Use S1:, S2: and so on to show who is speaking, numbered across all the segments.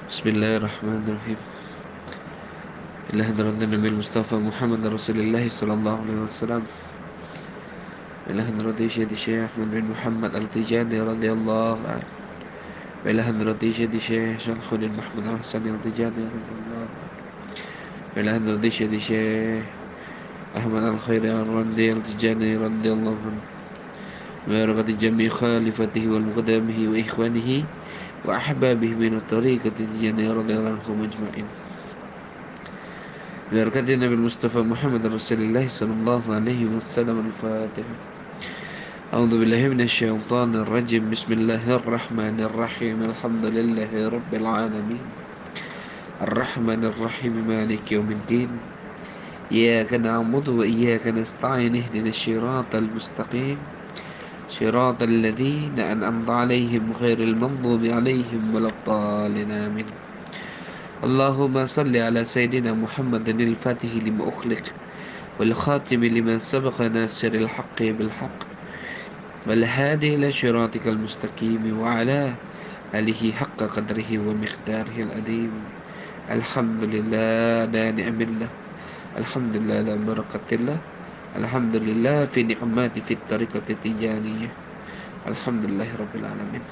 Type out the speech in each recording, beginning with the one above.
S1: Bismillahirrahmanirrahim. Ila hadratin Nabi Mustafa Muhammad Rasulullah sallallahu alaihi wasallam. Ila hadrati Syekh Ahmad bin Muhammad Al-Tijani radhiyallahu anhu. Ila hadrati Syekh Syamsuddin Mahmud Al-Hasan Al-Tijani radhiyallahu anhu. Ila hadrati Syekh Ahmad Al-Khairi Al-Randi Al-Tijani radhiyallahu anhu. Wa jami khalifatihi wal muqaddamihi wa ikhwanihi wa ahbabihi min at-tariqati Tijani radhiyallahu anhum ajma'in. ببركة النبي المصطفى محمد رسول الله صلى الله عليه وسلم. الفاتحة. أعوذ بالله من الشيطان الرجيم. بسم الله الرحمن الرحيم. الحمد لله رب العالمين الرحمن الرحيم مالك يوم الدين. إياك نعبد وإياك نستعين. اهدنا الصراط المستقيم صراط الذين أنعمت عليهم غير المغضوب عليهم ولا الضالين. آمين. اللهم صل على سيدنا محمد الفاتح لما أخلق والخاتم لما سبق ناصر الحق بالحق والهادي إلى صراطك المستقيم وعلى آله حق قدره ومقداره العظيم. الحمد لله لا نعم الله. الحمد لله لا بركة الله. الحمد لله في نعمات في الطريقة التجانية. الحمد لله رب العالمين.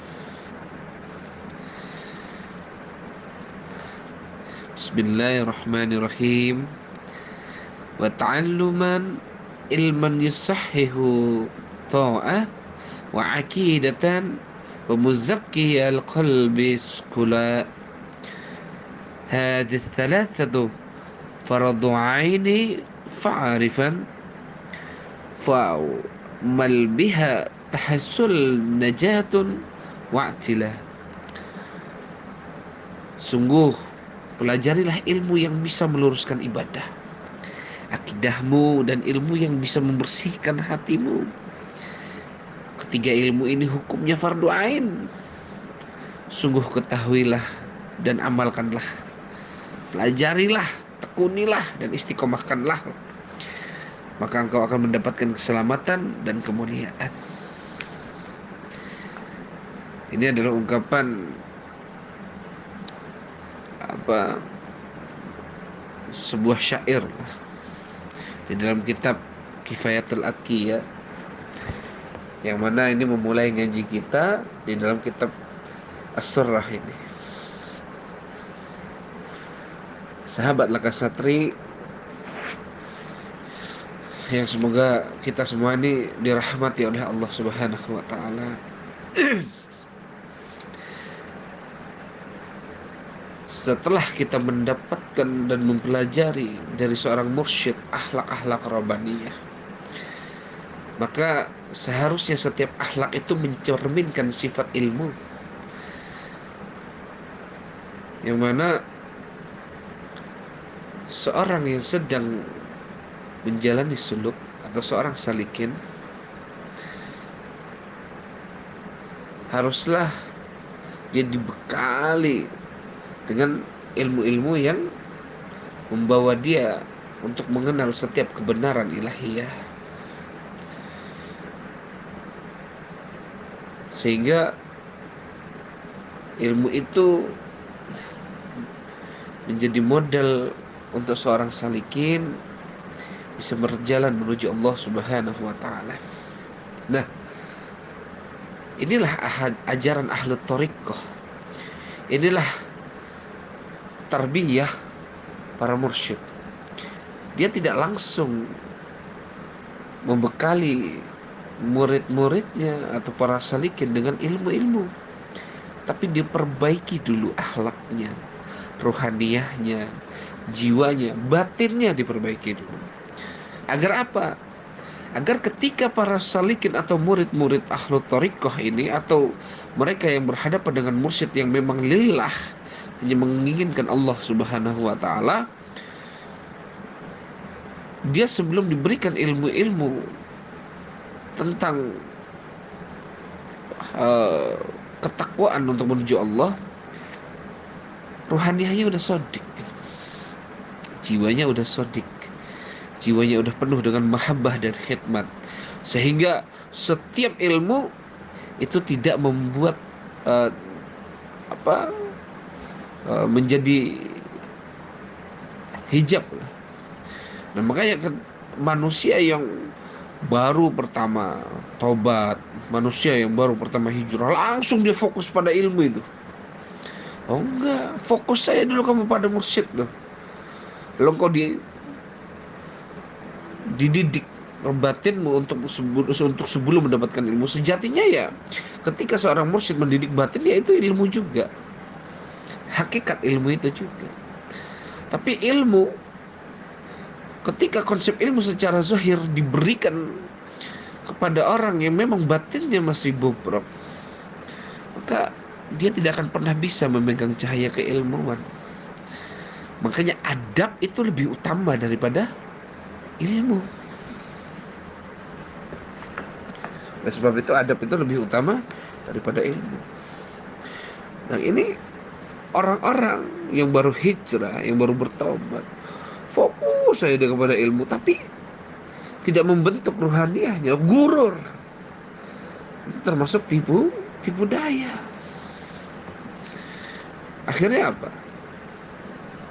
S1: Bismillahirrahmanirrahim. Wa ta'alluman ilman yusahhihu ta'ah wa aqidatan wa muzakki al-qalbi skula. Hadhihi thalathatu faradu 'aini fa'arifan fa'mal biha tahassul najatun wa'tilah. Sungguh pelajarilah ilmu yang bisa meluruskan ibadah, akidahmu, dan ilmu yang bisa membersihkan hatimu. Ketiga ilmu ini hukumnya fardu ain. Sungguh ketahuilah dan amalkanlah. Pelajarilah, tekunilah, dan istiqomahkanlah. Maka engkau akan mendapatkan keselamatan dan kemuliaan. Ini adalah ungkapan sebuah syair di dalam kitab Kifayatul Atqiyah, yang mana ini memulai ngaji kita di dalam kitab As-Surrah ini. Sahabat Lakasatri yang semoga kita semua ini dirahmati oleh Allah Subhanahu wa taala. Setelah kita mendapatkan dan mempelajari dari seorang mursyid akhlak-akhlak rabbaniyah, maka seharusnya setiap akhlak itu mencerminkan sifat ilmu, yang mana seorang yang sedang menjalani suluk atau seorang salikin haruslah dia dibekali dengan ilmu-ilmu yang membawa dia untuk mengenal setiap kebenaran ilahiyah, sehingga ilmu itu menjadi modal untuk seorang salikin bisa berjalan menuju Allah Subhanahu wa taala. Nah, inilah ajaran ahlu thariqah. Inilah tarbiyah para mursyid. Dia tidak langsung membekali murid-muridnya atau para salikin dengan ilmu-ilmu, tapi dia perbaiki dulu akhlaknya, rohaniyahnya, jiwanya, batinnya diperbaiki dulu. Agar apa? Agar ketika para salikin atau murid-murid ahlu thariqah ini, atau mereka yang berhadapan dengan mursyid yang memang lillah, hanya menginginkan Allah Subhanahu wa taala, dia sebelum diberikan ilmu-ilmu tentang ketakwaan untuk menuju Allah, ruhaniyahnya udah sodik, jiwanya udah sodik, jiwanya udah penuh dengan mahabbah dan khidmat, sehingga setiap ilmu itu tidak membuat menjadi hijab lah. Nah makanya manusia yang baru pertama tobat, manusia yang baru pertama hijrah, langsung dia fokus pada ilmu itu. Oh enggak, fokus saya dulu kamu pada mursyid tuh. Lalu kau dididik batinmu untuk sebelum mendapatkan ilmu. Sejatinya ya, ketika seorang mursyid mendidik batin, ya itu ilmu juga. Hakikat ilmu itu juga. Tapi ilmu, ketika konsep ilmu secara zahir diberikan kepada orang yang memang batinnya masih bobrok, maka dia tidak akan pernah bisa memegang cahaya keilmuan. Makanya adab itu lebih utama daripada ilmu. Oleh sebab itu adab itu lebih utama daripada ilmu. Nah ini orang-orang yang baru hijrah, yang baru bertobat, fokus saja kepada ilmu, tapi tidak membentuk ruhaniahnya, gurur. Itu termasuk tipu daya. Akhirnya apa?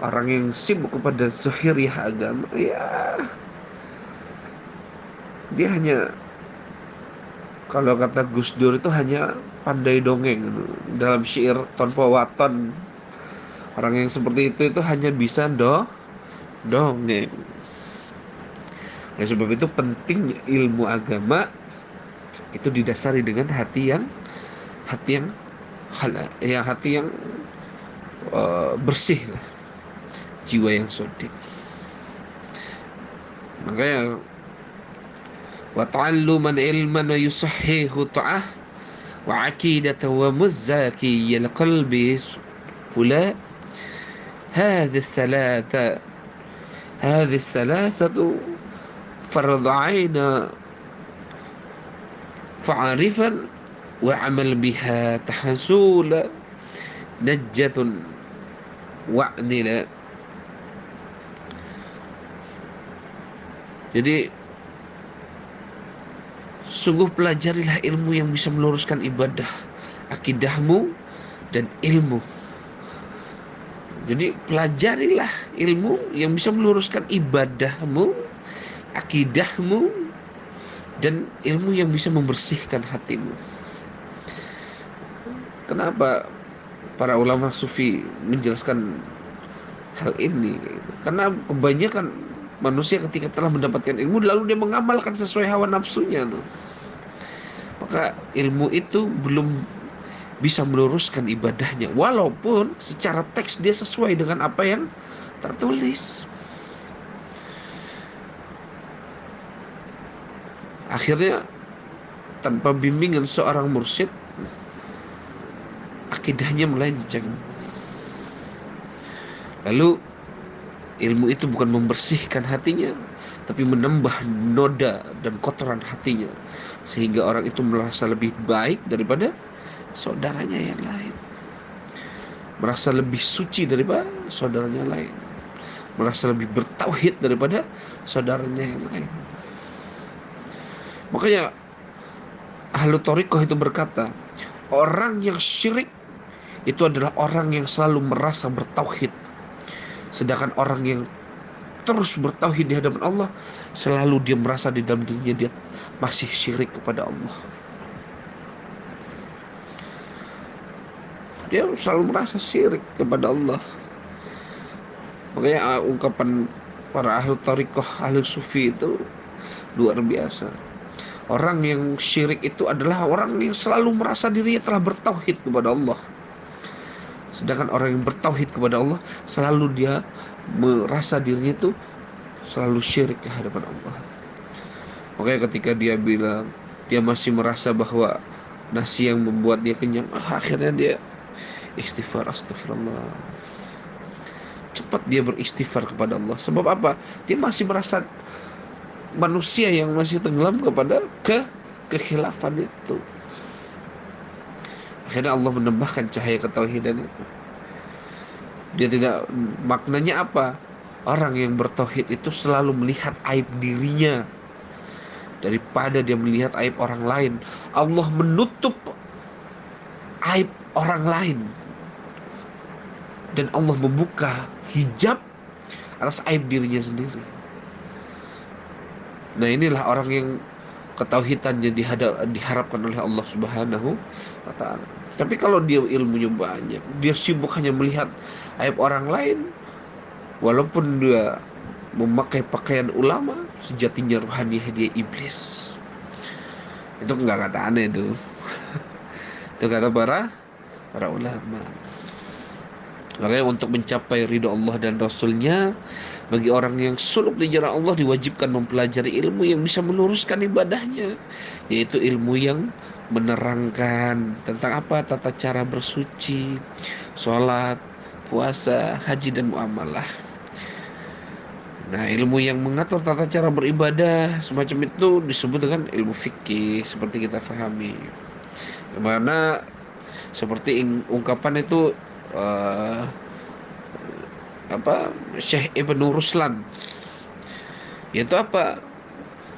S1: Orang yang sibuk kepada zahiriah agama, ya dia hanya, kalau kata Gus Dur itu hanya pandai dongeng dalam syair tanpa waton. Orang yang seperti itu hanya bisa dongeng. Oleh sebab itu penting ilmu agama itu didasari dengan hati yang halal, ya hati yang bersih lah, jiwa yang sodik. Makanya wa ta'alluman ilman wa yusahhihu ta'ah wa aqidatan wa muzzaki al qalbi fula هذه الثلاثة هذه الثلاثة فرض عين فعارفا وعمل بها تحصول نجة وعنلا. Jadi sungguh pelajarilah ilmu yang bisa meluruskan ibadah, akidahmu, dan ilmu. Jadi pelajarilah ilmu yang bisa meluruskan ibadahmu, akidahmu, dan ilmu yang bisa membersihkan hatimu. Kenapa para ulama sufi menjelaskan hal ini? Karena kebanyakan manusia ketika telah mendapatkan ilmu lalu dia mengamalkan sesuai hawa nafsunya tuh. Maka ilmu itu belum bisa meluruskan ibadahnya, walaupun secara teks dia sesuai dengan apa yang tertulis. Akhirnya tanpa bimbingan seorang mursyid, akidahnya melenceng. Lalu ilmu itu bukan membersihkan hatinya, tapi menambah noda dan kotoran hatinya, sehingga orang itu merasa lebih baik daripada saudaranya yang lain, merasa lebih suci daripada saudaranya lain, merasa lebih bertauhid daripada saudaranya yang lain. Makanya ahlu thariqah itu berkata, orang yang syirik itu adalah orang yang selalu merasa bertauhid, sedangkan orang yang terus bertauhid di hadapan Allah, selalu dia merasa di dalam dirinya dia masih syirik kepada Allah. Dia selalu merasa syirik kepada Allah. Makanya ungkapan para ahli thariqah, ahli sufi itu luar biasa. Orang yang syirik itu adalah orang yang selalu merasa dirinya telah bertauhid kepada Allah. Sedangkan orang yang bertauhid kepada Allah, selalu dia merasa dirinya itu selalu syirik ke hadapan Allah. Makanya ketika dia bilang dia masih merasa bahwa nasi yang membuat dia kenyang, akhirnya dia istighfar, astagfirullah. Cepat dia beristighfar kepada Allah. Sebab apa? Dia masih merasa manusia yang masih tenggelam kepada kekhilafan itu. Akhirnya Allah menambahkan cahaya ketauhidan itu. Dia tidak, maknanya apa? Orang yang bertauhid itu selalu melihat aib dirinya daripada dia melihat aib orang lain. Allah menutup aib orang lain dan Allah membuka hijab atas aib dirinya sendiri. Nah, inilah orang yang ketauhidannya diharapkan oleh Allah Subhanahu wa taala. Tapi kalau dia ilmunya banyak, dia sibuk hanya melihat aib orang lain, walaupun dia memakai pakaian ulama, sejatinya rohani dia iblis. Itu enggak kata aneh itu. Itu kata para ulama. Makanya untuk mencapai ridho Allah dan Rasulnya, bagi orang yang suluk di jalan Allah diwajibkan mempelajari ilmu yang bisa meluruskan ibadahnya, yaitu ilmu yang menerangkan tentang apa tata cara bersuci, sholat, puasa, haji, dan muamalah. Nah, ilmu yang mengatur tata cara beribadah semacam itu disebut dengan ilmu fikih seperti kita fahami. Dimana seperti ungkapan itu eh, Syekh Ibnu Ruslan, yaitu apa?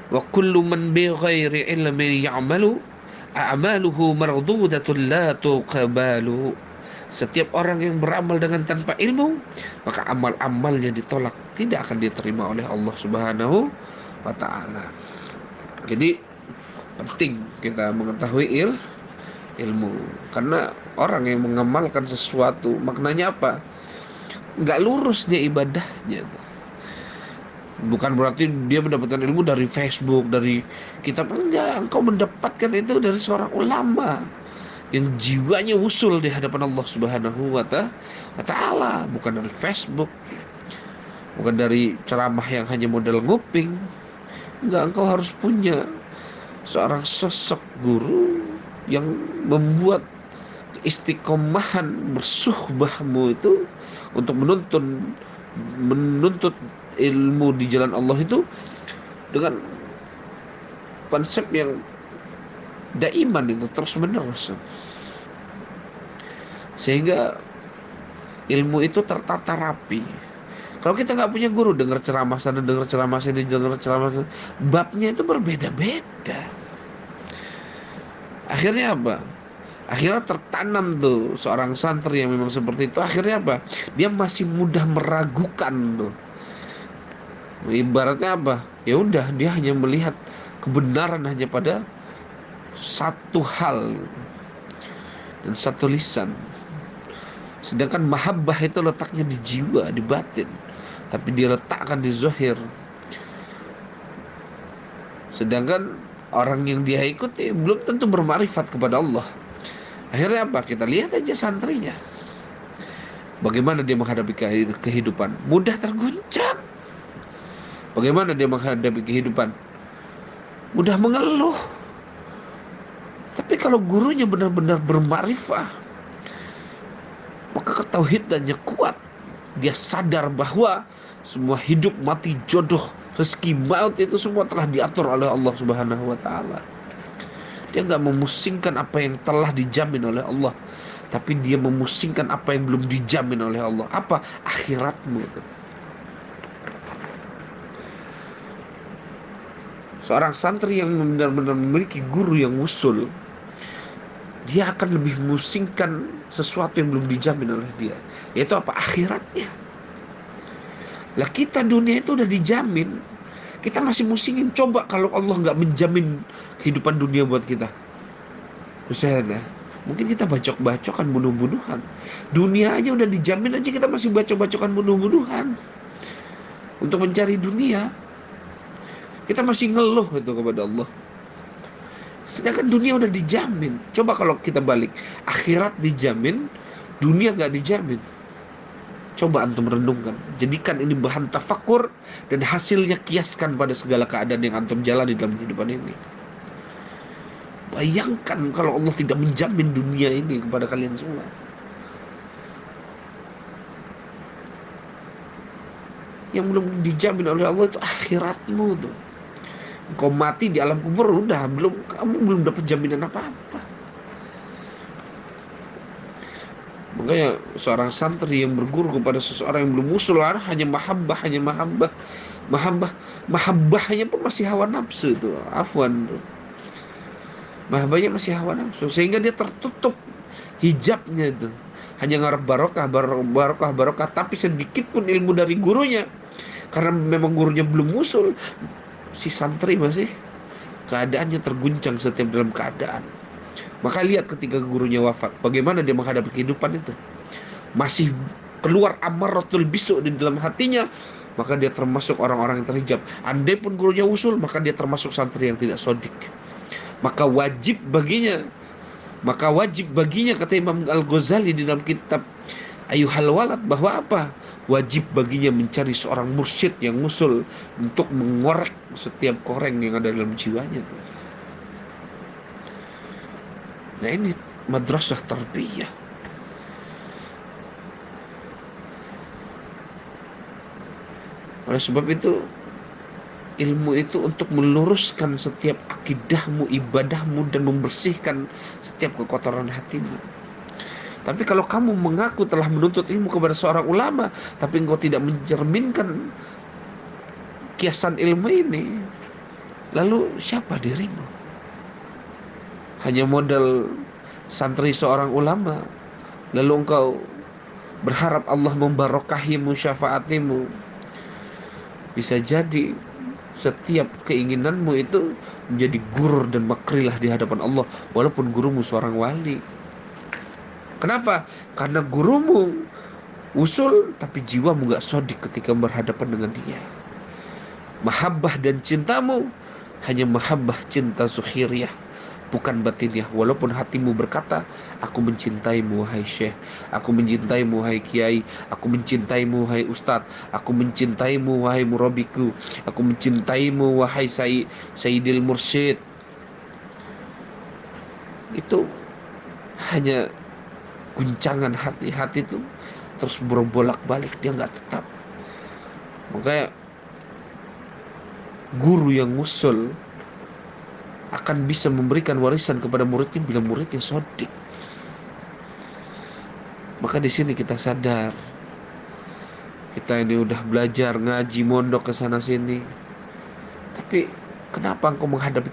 S1: Wa kullu man bi ghairi ilmin ya'malu a'maluhu mardudatun la tuqbalu. Setiap orang yang beramal dengan tanpa ilmu, maka amal-amalnya ditolak, tidak akan diterima oleh Allah Subhanahu wa taala. Jadi penting kita mengetahui ilmu, karena orang yang mengamalkan sesuatu maknanya apa? Nggak lurus dia ibadahnya. Bukan berarti dia mendapatkan ilmu dari Facebook, dari kitab. Enggak, engkau mendapatkan itu dari seorang ulama yang jiwanya usul di hadapan Allah Subhanahu wa taala, bukan dari Facebook, bukan dari ceramah yang hanya model nguping. Enggak, engkau harus punya seorang sosok guru yang membuat istiqomahan bersuhbahmu itu untuk menuntut ilmu di jalan Allah itu dengan konsep yang daiman, itu terus menerus, sehingga ilmu itu tertata rapi. Kalau kita nggak punya guru, dengar ceramah sana, dengar ceramah sini, dengar ceramah sana, babnya itu berbeda-beda. Akhirnya apa? Akhirnya tertanam tuh seorang santri yang memang seperti itu. Akhirnya apa? Dia masih mudah meragukan tuh. Ibaratnya apa? Ya udah, dia hanya melihat kebenaran hanya pada satu hal dan satu lisan. Sedangkan mahabbah itu letaknya di jiwa, di batin, tapi dia letakkan di zahir. Sedangkan orang yang dia ikuti belum tentu bermarifat kepada Allah. Akhirnya apa? Kita lihat aja santrinya, bagaimana dia menghadapi kehidupan. Mudah terguncang. Bagaimana dia menghadapi kehidupan? Mudah mengeluh. Tapi kalau gurunya benar-benar bermarifah, maka ketauhidannya kuat. Dia sadar bahwa semua hidup, mati, jodoh, rezeki, maut itu semua telah diatur oleh Allah Subhanahu wa taala. Dia nggak memusingkan apa yang telah dijamin oleh Allah, tapi dia memusingkan apa yang belum dijamin oleh Allah. Apa? Akhiratmu. Seorang santri yang benar-benar memiliki guru yang usul, dia akan lebih memusingkan sesuatu yang belum dijamin oleh dia, yaitu apa? Akhiratnya. Lah kita dunia itu udah dijamin, kita masih musingin. Coba kalau Allah nggak menjamin kehidupan dunia buat kita, misalnya mungkin kita bacok-bacokan, bunuh-bunuhan. Dunia aja udah dijamin aja, kita masih bacok-bacokan, bunuh-bunuhan untuk mencari dunia. Kita masih ngeluh itu kepada Allah. Sedangkan dunia udah dijamin. Coba kalau kita balik, akhirat dijamin, dunia gak dijamin. Coba antum renungkan, jadikan ini bahan tafakur, dan hasilnya kiaskan pada segala keadaan yang antum jalani dalam kehidupan ini. Bayangkan kalau Allah tidak menjamin dunia ini kepada kalian semua. Yang belum dijamin oleh Allah itu akhiratmu tuh. Kau mati di alam kubur, udah kamu belum dapat jaminan apa-apa. Makanya seorang santri yang berguru kepada seseorang yang belum usul, hanya mahabbahnya pun masih hawa nafsu itu, afwan tuh. Mahabbahnya masih hawa nafsu, sehingga dia tertutup hijabnya itu hanya ngarep barokah, barokah, barokah, tapi sedikit pun ilmu dari gurunya. Karena memang gurunya belum musul, si santri masih keadaannya terguncang setiap dalam keadaan. Maka lihat ketika gurunya wafat, bagaimana dia menghadapi kehidupan itu. Masih keluar amaratul bisu di dalam hatinya, maka dia termasuk orang-orang yang terhijab. Andai pun gurunya usul, maka dia termasuk santri yang tidak sodik. Maka wajib baginya, kata Imam Al-Ghazali di dalam kitab Ayuhal Walad, bahwa apa? Wajib baginya mencari seorang mursyid yang musul untuk mengorek setiap koreng yang ada dalam jiwanya. Nah, ini madrasah tarbiyah. Oleh sebab itu, ilmu itu untuk meluruskan setiap akidahmu, ibadahmu, dan membersihkan setiap kekotoran hatimu. Tapi kalau kamu mengaku telah menuntut ilmu kepada seorang ulama, tapi engkau tidak mencerminkan kiasan ilmu ini, lalu siapa dirimu? Hanya modal santri seorang ulama, lalu engkau berharap Allah membarokahimu, syafaatimu. Bisa jadi setiap keinginanmu itu menjadi gurur dan makrilah di hadapan Allah, walaupun gurumu seorang wali. Kenapa? Karena gurumu usul, tapi jiwamu gak sodik ketika berhadapan dengan dia. Mahabbah dan cintamu hanya mahabbah cinta zuhiriyah, bukan batiniah. Walaupun hatimu berkata, aku mencintaimu wahai syekh, aku mencintaimu wahai kiai, aku mencintaimu wahai ustadz, aku mencintaimu wahai murabiku, aku mencintaimu wahai sayyidil mursyid. Itu hanya guncangan hati. Hati itu terus berbolak-balik, dia nggak tetap. Makanya guru yang ngusul akan bisa memberikan warisan kepada muridnya bila muridnya sodik. Maka di sini kita sadar, kita ini udah belajar ngaji mondok ke sana sini, tapi kenapa engkau menghadapi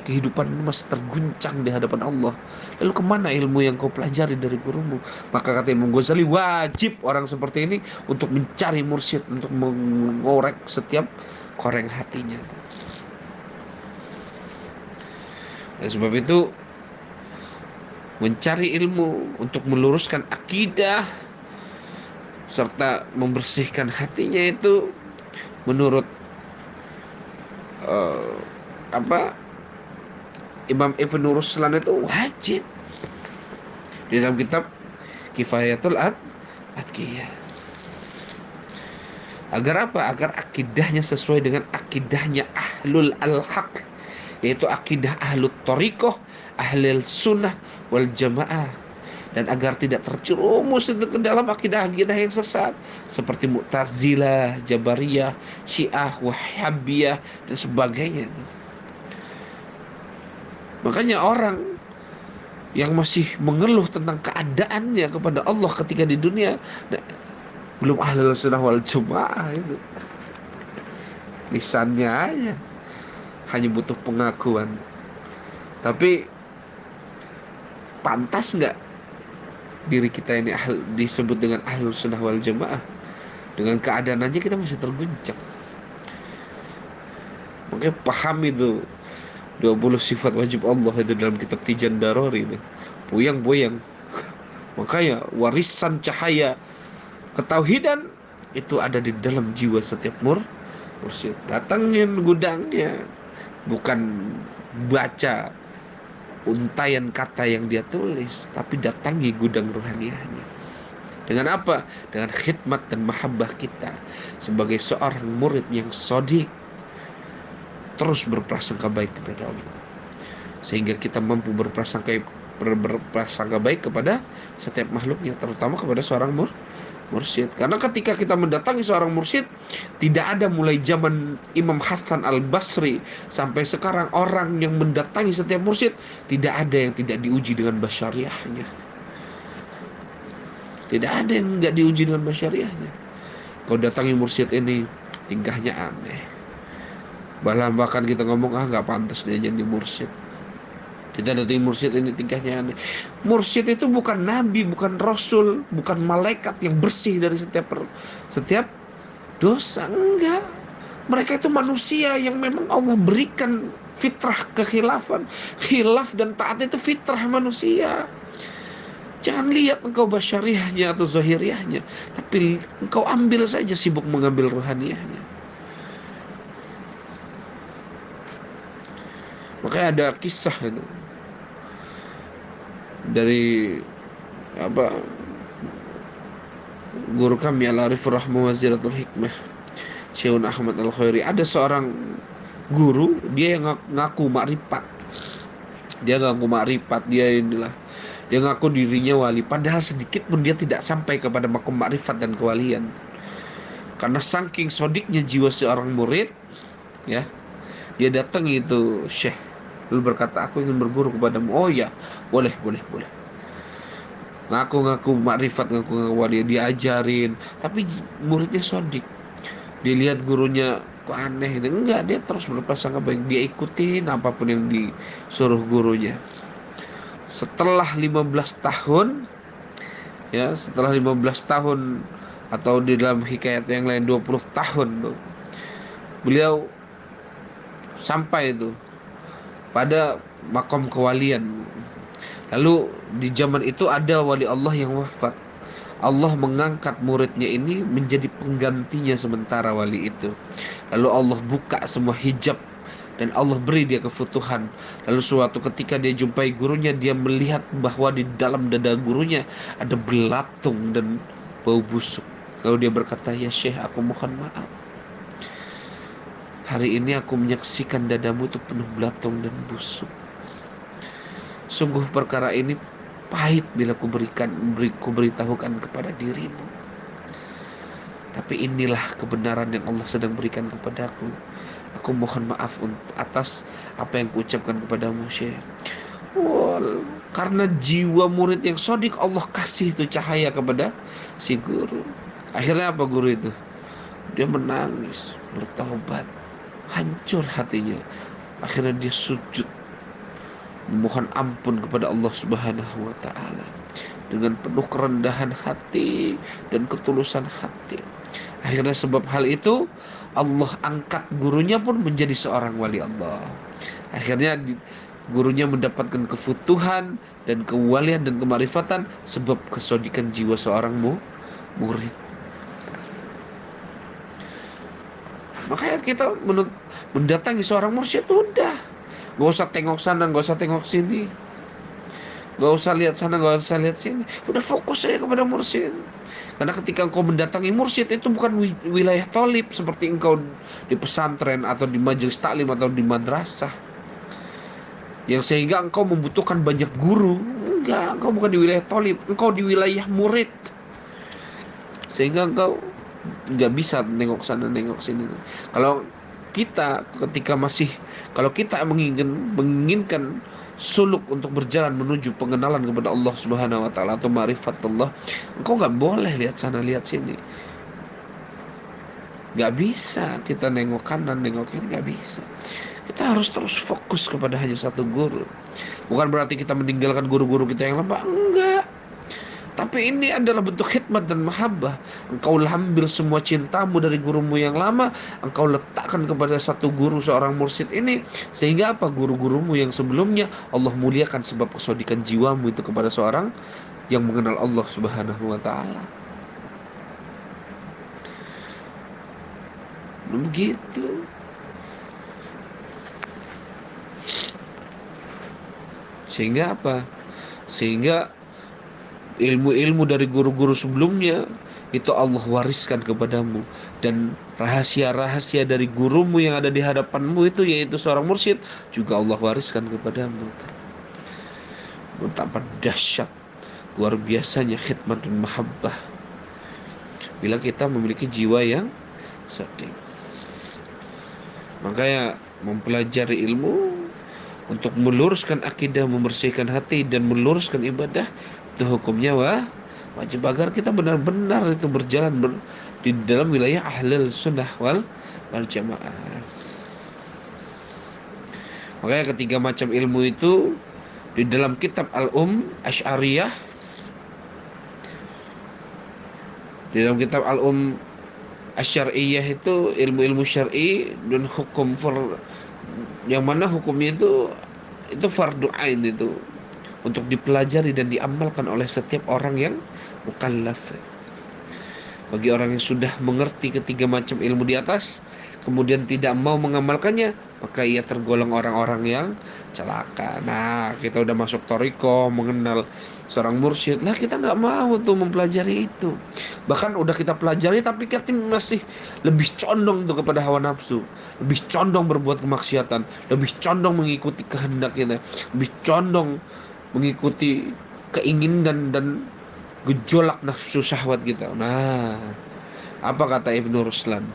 S1: kehidupan masih terguncang di hadapan Allah? Lalu kemana ilmu yang kau pelajari dari gurumu? Maka kata Imam Ghazali, wajib orang seperti ini untuk mencari mursyid, untuk mengorek setiap koreng hatinya. Dan sebab itu, mencari ilmu untuk meluruskan akidah serta membersihkan hatinya itu menurut Imam Ibn Ruslan itu wajib. Di dalam kitab Kifayatul Adqiyah. Agar apa? Agar akidahnya sesuai dengan akidahnya ahlul al-haq, yaitu akidah ahlut thariqah, ahlul sunnah wal jamaah. Dan agar tidak terjerumus ke dalam akidah-akidah yang sesat seperti Mu'tazilah, Jabariyah, Syiah, Wahhabiyah, dan sebagainya. Makanya orang yang masih mengeluh tentang keadaannya kepada Allah ketika di dunia, belum ahlul sunnah wal jamaah itu. Lisannya aja hanya butuh pengakuan. Tapi pantas nggak diri kita ini disebut dengan ahlul sunnah wal jamaah? Dengan keadaan aja kita masih terguncang. Makanya paham itu 20 sifat wajib Allah itu dalam kitab Tijan Darori itu. Puyang-puyang. Makanya warisan cahaya ketauhidan itu ada di dalam jiwa setiap mursyid. Datangin gudangnya, bukan baca untayan kata yang dia tulis, tapi datangi gudang rohaniahnya. Dengan apa? Dengan khidmat dan mahabbah kita sebagai seorang murid yang sodik, terus berprasangka baik kepada Allah, sehingga kita mampu berprasangka baik kepada setiap makhluknya, terutama kepada seorang mursyid. Karena ketika kita mendatangi seorang mursyid, tidak ada mulai zaman Imam Hasan Al-Basri sampai sekarang orang yang mendatangi setiap mursyid, tidak ada yang tidak diuji dengan basyariahnya. Tidak ada yang tidak diuji dengan basyariahnya. Kau datangi mursyid ini, tingkahnya aneh, bahkan kita ngomong, gak pantas dia jadi mursyid. Kita datang mursyid ini tingkahnya aneh. Mursyid itu bukan nabi, bukan rasul, bukan malaikat yang bersih dari setiap dosa. Enggak. Mereka itu manusia yang memang Allah berikan fitrah kekhilafan. Khilaf dan taat itu fitrah manusia. Jangan lihat engkau basyariahnya atau zahiriahnya, tapi engkau ambil saja, sibuk mengambil ruhaniyahnya. Makanya ada kisah itu dari apa, guru kami Al-Arifur Rahma Waziratul Hikmah, Syaikhun Ahmad Al-Khairi. Ada seorang guru, dia yang ngaku makrifat. Dia ngaku makrifat, dia ngaku dirinya wali, padahal sedikit pun dia tidak sampai kepada makom makrifat dan kewalian. Karena saking sodiknya jiwa seorang murid, ya, dia datang itu, Syekh, lalu berkata, aku ingin berguru kepadamu. Oh ya, boleh. Ngaku-ngaku makrifat, ngaku-ngaku wali, diajarin, tapi muridnya sodik. Dia lihat gurunya kok aneh, enggak, dia terus berprasangka baik, dia ikutin apapun yang disuruh gurunya. Setelah 15 tahun, ya, setelah 15 tahun, atau di dalam hikayat yang lain 20 tahun, beliau sampai itu pada makom kewalian. Lalu di zaman itu ada wali Allah yang wafat. Allah mengangkat muridnya ini menjadi penggantinya sementara wali itu. Lalu Allah buka semua hijab dan Allah beri dia kefutuhan. Lalu suatu ketika dia jumpai gurunya, dia melihat bahwa di dalam dada gurunya ada belatung dan bau busuk. Lalu dia berkata, ya Syekh, aku mohon maaf. Hari ini aku menyaksikan dadamu itu penuh belatung dan busuk. Sungguh perkara ini pahit bila kuberitahukan kepada dirimu. Tapi inilah kebenaran yang Allah sedang berikan kepadaku. Aku mohon maaf atas apa yang kuucapkan kepadamu, Syekh. Karena jiwa murid yang sodik, Allah kasih itu cahaya kepada si guru. Akhirnya apa guru itu? Dia menangis, bertobat, hancur hatinya. Akhirnya dia sujud, memohon ampun kepada Allah Subhanahu wa taala dengan penuh kerendahan hati dan ketulusan hati. Akhirnya sebab hal itu Allah angkat gurunya pun menjadi seorang wali Allah. Akhirnya gurunya mendapatkan kefutuhan dan kewalian dan kemarifatan sebab kesodikan jiwa seorang murid. Makanya kita mendatangi seorang mursyid, udah, gak usah tengok sana, gak usah tengok sini, gak usah lihat sana, gak usah lihat sini. Udah fokus saja kepada mursyid. Karena ketika engkau mendatangi mursyid, itu bukan wilayah tolib seperti engkau di pesantren atau di majelis taklim atau di madrasah, yang sehingga engkau membutuhkan banyak guru. Enggak, engkau bukan di wilayah tolib, engkau di wilayah murid, sehingga engkau nggak bisa nengok sana nengok sini. Kalau kita kalau kita menginginkan suluk untuk berjalan menuju pengenalan kepada Allah Subhanahu wa taala atau ma'rifatullah, engkau nggak boleh lihat sana lihat sini. Nggak bisa kita nengok kanan nengok kiri, nggak bisa. Kita harus terus fokus kepada hanya satu guru. Bukan berarti kita meninggalkan guru-guru kita yang lama, enggak. Tapi ini adalah bentuk khidmat dan mahabbah. Engkau ambil semua cintamu dari gurumu yang lama, engkau letakkan kepada satu guru, seorang mursyid ini. Sehingga apa? Guru-gurumu yang sebelumnya Allah muliakan sebab kesodikan jiwamu itu kepada seorang yang mengenal Allah Subhanahu wa ta'ala. Begitu. Sehingga apa? Sehingga ilmu-ilmu dari guru-guru sebelumnya itu Allah wariskan kepadamu, dan rahasia-rahasia dari gurumu yang ada di hadapanmu itu, yaitu seorang mursyid, juga Allah wariskan kepadamu. Betapa dahsyat, luar biasanya khidmat dan mahabbah bila kita memiliki jiwa yang sedih. Makanya mempelajari ilmu untuk meluruskan akidah, membersihkan hati dan meluruskan ibadah, itu hukumnya wajib agar kita benar-benar itu berjalan di dalam wilayah ahlul sunnah wal jamaah. Makanya ketiga macam ilmu itu Di dalam kitab Asy'ariyah, di dalam kitab Asy'ariyah itu ilmu-ilmu syar'i dan yang mana hukumnya itu fardu ain, itu untuk dipelajari dan diamalkan oleh setiap orang yang mukallaf. Bagi orang yang sudah mengerti ketiga macam ilmu di atas, kemudian tidak mau mengamalkannya, maka ia tergolong orang-orang yang celaka. Nah, kita udah masuk toriko, mengenal seorang mursyid, lah kita nggak mau tuh mempelajari itu. Bahkan udah kita pelajari, tapi kita masih lebih condong tuh kepada hawa nafsu, lebih condong berbuat kemaksiatan, lebih condong mengikuti kehendak kita, lebih condong mengikuti keinginan dan gejolak nafsu syahwat kita. Nah, apa kata Ibnu Ruslan?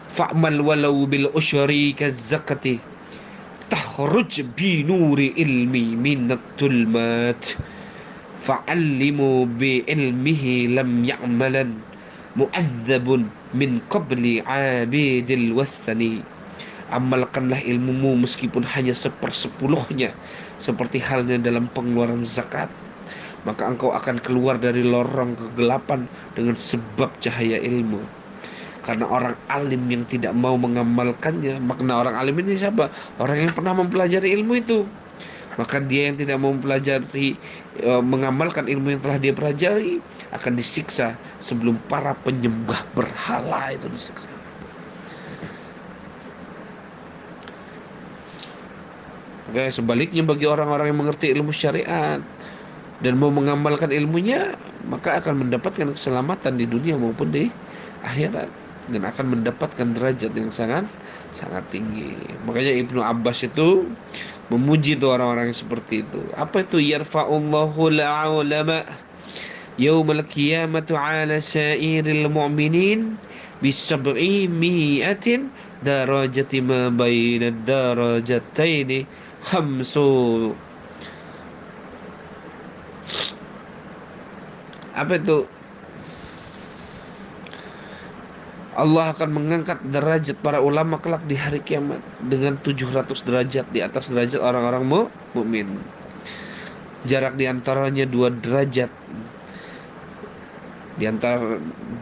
S1: Fa'mal walau bil usyri kazzakati tahruj bi nuri ilmi minat tulmat fa'allimu bi ilmihi lam ya'malan mu'adzabun min qabli abidil wasani. Amalkanlah ilmumu meskipun hanya sepersepuluhnya, seperti halnya dalam pengeluaran zakat, maka engkau akan keluar dari lorong kegelapan dengan sebab cahaya ilmu. Karena orang alim yang tidak mau mengamalkannya, makna orang alim ini siapa? Orang yang pernah mempelajari ilmu itu. Maka dia yang tidak mau mengamalkan ilmu yang telah dia pelajari akan disiksa sebelum para penyembah berhala itu disiksa. Oke, sebaliknya bagi orang-orang yang mengerti ilmu syariat dan mau mengamalkan ilmunya, maka akan mendapatkan keselamatan di dunia maupun di akhirat, dan akan mendapatkan derajat yang sangat sangat tinggi. Makanya Ibnu Abbas itu memuji tuh orang-orang yang seperti itu. Apa itu? Yarfa'ullahu al-ulama yaumal qiyamati 'ala sa'iril mu'minin bisab'i mi'atin darajati ma baina darajataini khamsu. Apa itu? Allah akan mengangkat derajat para ulama kelak di hari kiamat dengan 700 derajat di atas derajat orang-orang mukmin. Jarak di antaranya 2 derajat. Di antara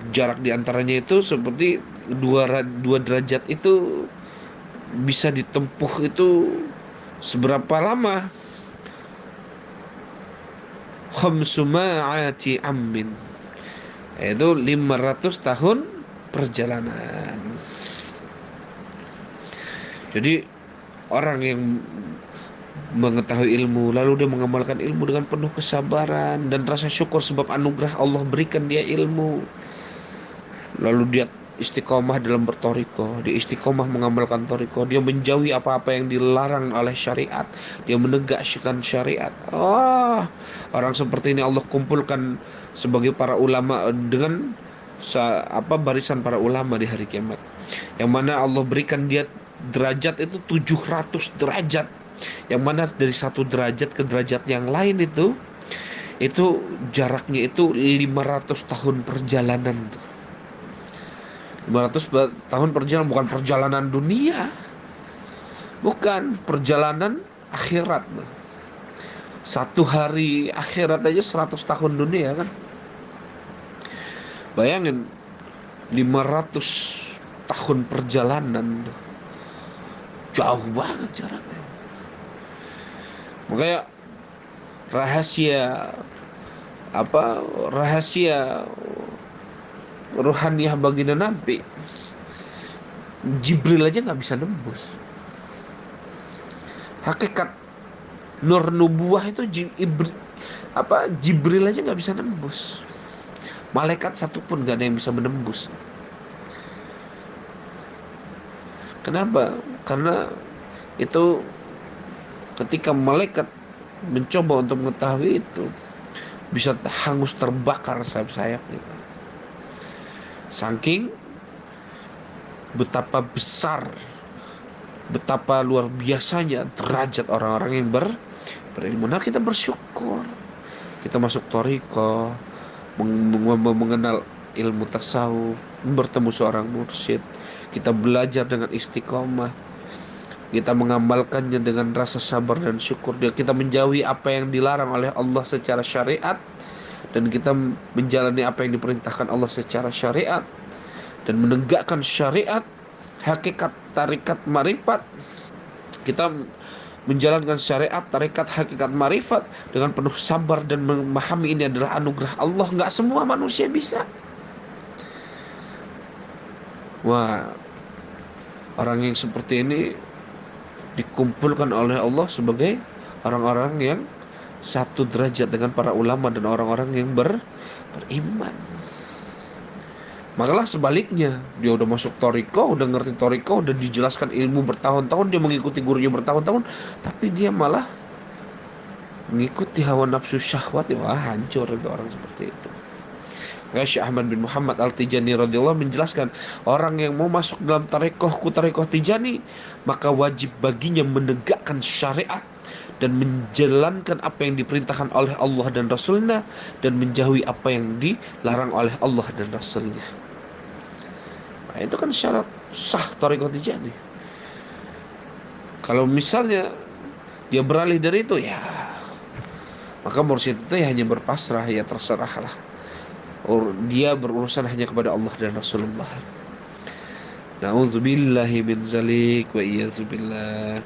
S1: jarak di antaranya itu seperti dua derajat itu bisa ditempuh itu seberapa lama? Khamsuma'ati amin. Yaitu 500 tahun perjalanan. Jadi orang yang mengetahui ilmu lalu dia mengamalkan ilmu dengan penuh kesabaran dan rasa syukur sebab anugerah Allah berikan dia ilmu, lalu dia istiqomah dalam bertoriko, dia istiqomah mengamalkan toriko, dia menjauhi apa-apa yang dilarang oleh syariat, dia menegakkan syariat. Orang seperti ini Allah kumpulkan sebagai para ulama dengan barisan para ulama di hari kiamat, yang mana Allah berikan dia derajat itu 700 derajat, yang mana dari satu derajat ke derajat yang lain itu jaraknya itu 500 tahun perjalanan. 500 tahun perjalanan, bukan perjalanan dunia, bukan perjalanan akhirat. Satu hari akhirat aja 100 tahun dunia kan. Bayangin 500 tahun perjalanan, jauh banget jaraknya. Makanya rahasia ruhaniyah baginda Nabi, Jibril aja nggak bisa nembus. Hakikat nur nubuah itu Jibril aja nggak bisa nembus. Malaikat satupun nggak ada yang bisa menembus. Kenapa? Karena itu ketika malaikat mencoba untuk mengetahui itu, bisa hangus terbakar sayap-sayapnya. Saking betapa besar, betapa luar biasanya derajat orang-orang yang berilmu. Nah, kita bersyukur kita masuk thariqah, mengenal ilmu tasawuf, bertemu seorang mursyid, kita belajar dengan istiqomah, kita mengamalkannya dengan rasa sabar dan syukur, dan kita menjauhi apa yang dilarang oleh Allah secara syariat, dan kita menjalani apa yang diperintahkan Allah secara syariat, dan menegakkan syariat, hakikat, tarikat, marifat. Kita menjalankan syariat, tarikat, hakikat, marifat dengan penuh sabar dan memahami ini adalah anugerah Allah. Nggak semua manusia bisa. Wah, orang yang seperti ini dikumpulkan oleh Allah sebagai orang-orang yang satu derajat dengan para ulama dan orang-orang yang beriman. Makalah sebaliknya, dia udah masuk toriko, udah ngerti toriko, udah dijelaskan ilmu bertahun-tahun, dia mengikuti gurunya bertahun-tahun, tapi dia malah mengikuti hawa nafsu syahwat. Wah, hancur itu orang seperti itu. Syekh Ahmad bin Muhammad Al-Tijani radhiyallahu menjelaskan, orang yang mau masuk dalam tarekoh Tijani, maka wajib baginya menegakkan syariat dan menjalankan apa yang diperintahkan oleh Allah dan Rasulnya, dan menjauhi apa yang dilarang oleh Allah dan Rasulnya. Nah, itu kan syarat sah tarekoh Tijani. Kalau misalnya dia beralih dari itu, ya maka mursyid itu ya hanya berpasrah, ya terserahlah. Dia berurusan hanya kepada Allah dan Rasulullah. Na'udzubillahi min zalik wa iyyazubillah.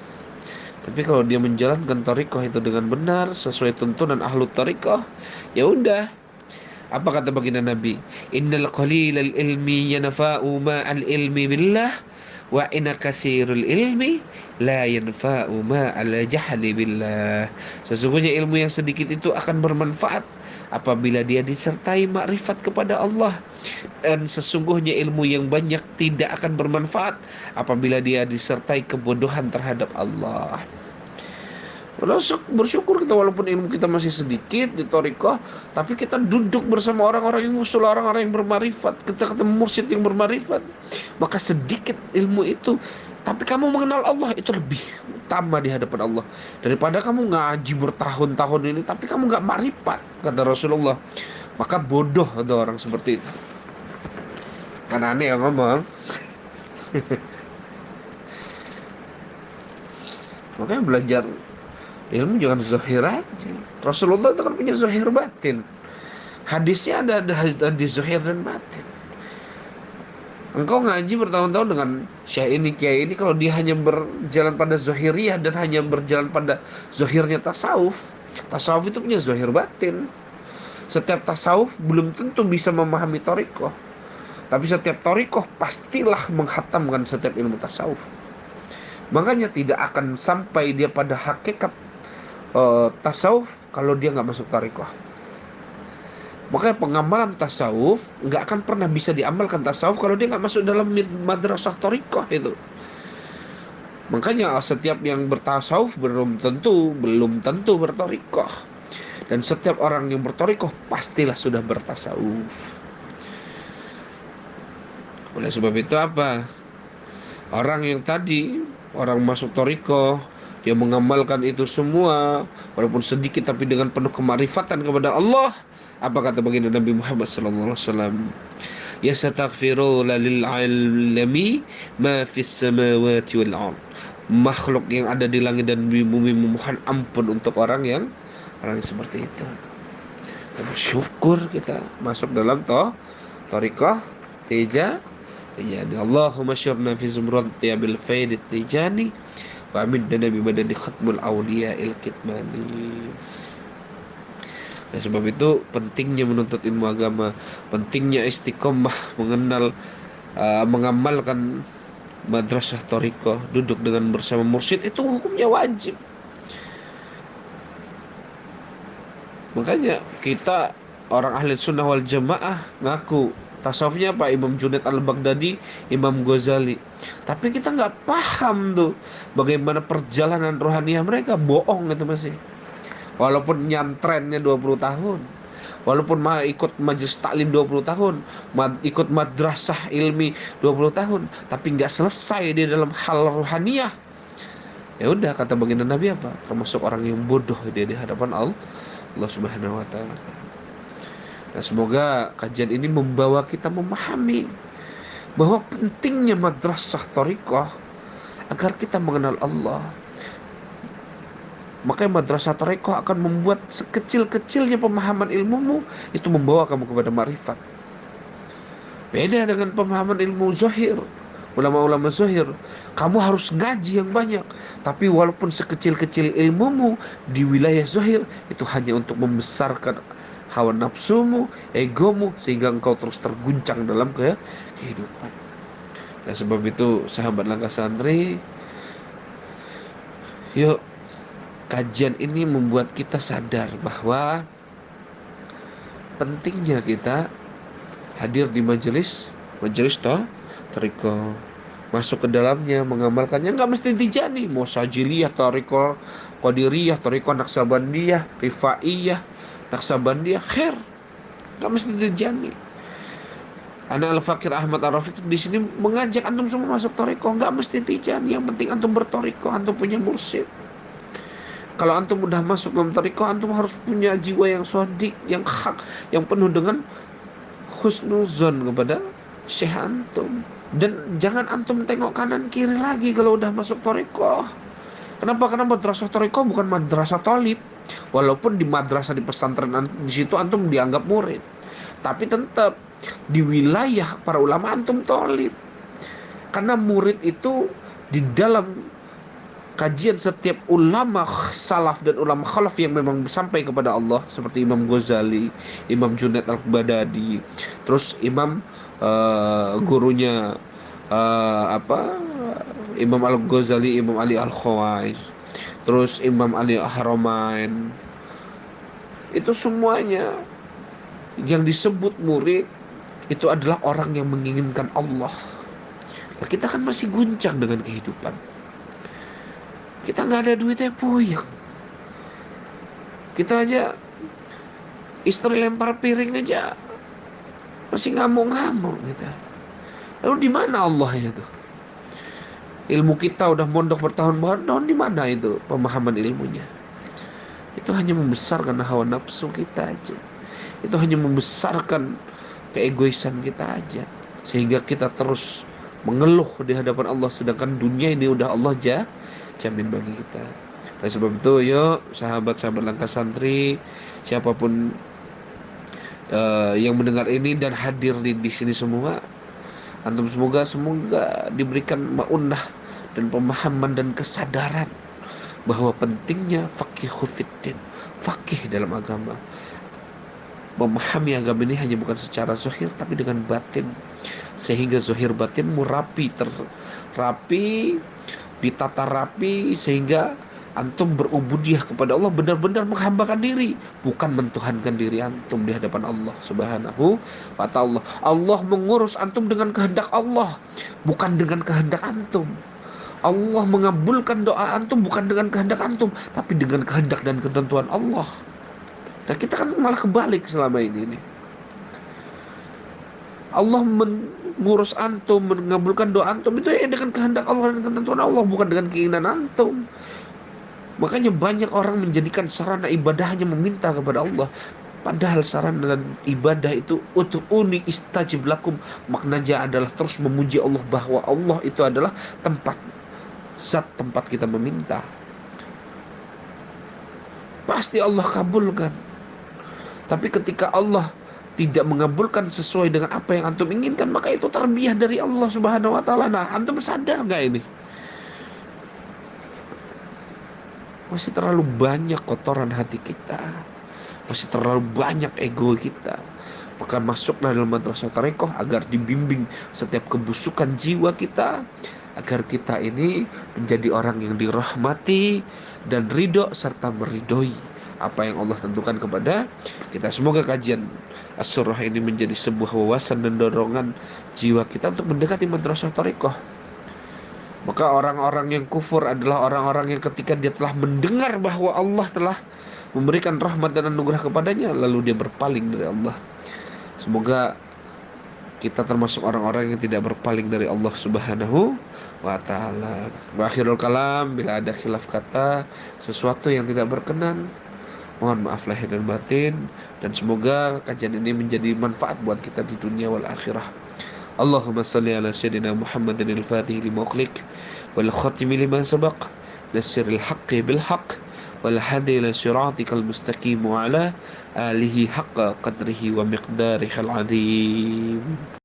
S1: Tapi kalau dia menjalankan tariqah itu dengan benar sesuai tuntunan ahlu tariqah, ya udah. Apa kata baginda Nabi? Innal qalilal ilmi yanfa'u ma'al ilmi billah, wa inna kasirul ilmi la yanfa'u ma'al jahli billah. Sesungguhnya ilmu yang sedikit itu akan bermanfaat apabila dia disertai makrifat kepada Allah, dan sesungguhnya ilmu yang banyak tidak akan bermanfaat apabila dia disertai kebodohan terhadap Allah. Bersyukur kita walaupun ilmu kita masih sedikit di thariqah, tapi kita duduk bersama orang-orang yang usul, orang-orang yang bermarifat, kita ketemu mursyid yang bermarifat. Maka sedikit ilmu itu, tapi kamu mengenal Allah, itu lebih utama di hadapan Allah daripada kamu ngaji bertahun-tahun ini tapi kamu nggak marifat, kata Rasulullah. Maka bodoh ada orang seperti itu. Kan aneh yang ngomong. Makanya belajar ilmu jangan zahir aja. Rasulullah itu kan punya zahir batin. Hadisnya ada hadis zahir dan batin. Engkau ngaji bertahun-tahun dengan syekh ini, kiai ini, kalau dia hanya berjalan pada zahiriyah dan hanya berjalan pada zahirnya tasawuf, tasawuf itu punya zahir batin. Setiap tasawuf belum tentu bisa memahami thariqah, tapi setiap thariqah pastilah menghatamkan setiap ilmu tasawuf. Makanya tidak akan sampai dia pada hakikat tasawuf kalau dia nggak masuk thariqah. Makanya pengamalan tasawuf nggak akan pernah bisa diamalkan tasawuf kalau dia nggak masuk dalam madrasah thariqah itu. Makanya setiap yang bertasawuf belum tentu berthariqah, dan setiap orang yang berthariqah pastilah sudah bertasawuf. Oleh sebab itu apa? Orang yang tadi, orang masuk thariqah, dia mengamalkan itu semua walaupun sedikit tapi dengan penuh kemarifatan kepada Allah. Apa kata baginda Nabi Muhammad sallallahu alaihi wasallam? Yastaghfiru lil alami ma fis samawati wal ard. Makhluk yang ada di langit dan di bumi memohon ampun untuk orang yang seperti itu. Kita bersyukur kita masuk dalam thariqah Tijani. Allahumma syurna fi zumrati bil faid Tijani wa amidna bi madadi khatmul awliya il kitmani. Nah, sebab itu pentingnya menuntut ilmu agama, pentingnya istiqomah mengamalkan madrasah thariqah, duduk dengan bersama mursyid, itu hukumnya wajib. Makanya kita orang ahli sunnah wal jamaah ngaku tasawufnya apa? Imam Junaid al-Baghdadi, Imam Ghazali. Tapi kita nggak paham tuh bagaimana perjalanan rohaniah mereka. Bohong itu masih. Walaupun nyantrennya 20 tahun, walaupun ikut majelis taklim 20 tahun, ikut madrasah ilmi 20 tahun, tapi nggak selesai di dalam hal rohaniah. Ya udah, kata baginda Nabi apa? Termasuk orang yang bodoh dia di hadapan Allah Subhanahu wa taala. Nah, semoga kajian ini membawa kita memahami bahwa pentingnya madrasah thariqah agar kita mengenal Allah. Makanya madrasah tarekoh akan membuat sekecil-kecilnya pemahaman ilmumu itu membawa kamu kepada makrifat. Beda dengan pemahaman ilmu zahir. Ulama-ulama zahir, kamu harus ngaji yang banyak. Tapi walaupun sekecil-kecil ilmumu di wilayah zahir, itu hanya untuk membesarkan hawa nafsumu, egomu, sehingga engkau terus terguncang dalam kehidupan. Dan sebab itu, sahabat langkah santri, yuk, kajian ini membuat kita sadar bahwa pentingnya kita hadir di majelis tarekoh, masuk ke dalamnya, mengamalkannya. Nggak mesti Tijani, mau Sajiliyah, tarekoh Qadiriyah, tarekoh Naksabandiyah, Rifaiyah, Naksabandiyah, khair. Nggak mesti Tijani. Anak Al-Fakir Ahmad Ar-Rafiq di sini mengajak antum semua masuk tarekoh. Nggak mesti Tijani, yang penting antum bertarekoh, antum punya mursyid. Kalau antum udah masuk dalam tarekoh, antum harus punya jiwa yang shadiq, yang hak, yang penuh dengan husnuzon kepada syekh antum. Dan jangan antum tengok kanan kiri lagi kalau udah masuk tarekoh. Kenapa? Karena madrasah tarekoh bukan madrasah tolib. Walaupun di madrasah di pesantren di situ antum dianggap murid, tapi tetap di wilayah para ulama antum tolib. Karena murid itu di dalam kajian setiap ulama salaf dan ulama khalaf yang memang sampai kepada Allah, seperti Imam Ghazali, Imam Junaid Al-Baghdadi, terus Imam gurunya apa Imam Al-Ghazali, Imam Ali Al-Khawais, terus Imam Ali Al-Haramain, itu semuanya yang disebut murid itu adalah orang yang menginginkan Allah. Nah, kita kan masih guncang dengan kehidupan. Kita nggak ada duitnya puyeng. Kita aja istri lempar piring aja masih ngamuk-ngamuk gitu. Lalu di mana Allahnya tuh? Ilmu kita udah mondok bertahun-tahun, di mana itu pemahaman ilmunya? Itu hanya membesarkan hawa nafsu kita aja. Itu hanya membesarkan keegoisan kita aja, sehingga kita terus mengeluh di hadapan Allah, sedangkan dunia ini udah Allah jamin bagi kita. Oleh sebab itu, yuk sahabat-sahabat langkah santri, siapapun yang mendengar ini dan hadir di sini semua, antum semoga diberikan maunah dan pemahaman dan kesadaran bahwa pentingnya faqih fiddin, faqih dalam agama. Memahami agama ini hanya bukan secara zahir tapi dengan batin, sehingga zahir batinmu rapi, ditata rapi, sehingga antum berubudiah kepada Allah, benar-benar menghambakan diri, bukan mentuhankan diri antum di hadapan Allah Subhanahu wa ta'ala. Allah mengurus antum dengan kehendak Allah, bukan dengan kehendak antum. Allah mengabulkan doa antum bukan dengan kehendak antum, tapi dengan kehendak dan ketentuan Allah. Nah, kita kan malah kebalik selama ini nih. Allah mengurus antum, mengabulkan doa antum itu ya dengan kehendak Allah dan ketentuan Allah, bukan dengan keinginan antum. Makanya banyak orang menjadikan sarana ibadahnya meminta kepada Allah, padahal sarana dan ibadah itu ud'uni istajib lakum, maknanya adalah terus memuji Allah, bahwa Allah itu adalah tempat kita meminta. Pasti Allah kabulkan. Tapi ketika Allah tidak mengabulkan sesuai dengan apa yang antum inginkan, maka itu tarbiyah dari Allah Subhanahu wa ta'ala. Nah, antum sadar gak ini? Masih terlalu banyak kotoran hati kita, masih terlalu banyak ego kita. Maka masuklah dalam madrasah tarekoh agar dibimbing setiap kebusukan jiwa kita, agar kita ini menjadi orang yang dirahmati dan ridho serta meridhoi apa yang Allah tentukan kepada kita. Semoga kajian As-Surah ini menjadi sebuah wawasan dan dorongan jiwa kita untuk mendekati madrasah tarekoh. Maka orang-orang yang kufur adalah orang-orang yang ketika dia telah mendengar bahwa Allah telah memberikan rahmat dan anugerah kepadanya, lalu dia berpaling dari Allah. Semoga kita termasuk orang-orang yang tidak berpaling dari Allah Subhanahu wa ta'ala. Wa akhirul kalam, bila ada khilaf kata, sesuatu yang tidak berkenan, mohon maaf lahir dan batin. Dan semoga kajian ini menjadi manfaat buat kita di dunia wal akhirah. Allahumma salli ala sayyidina Muhammadin al-fatih lima ughliq والخاتم لما سبق نسر الحق بالحق والهادي إلى صراطك المستقيم وعلى آله حق قدره ومقداره العظيم.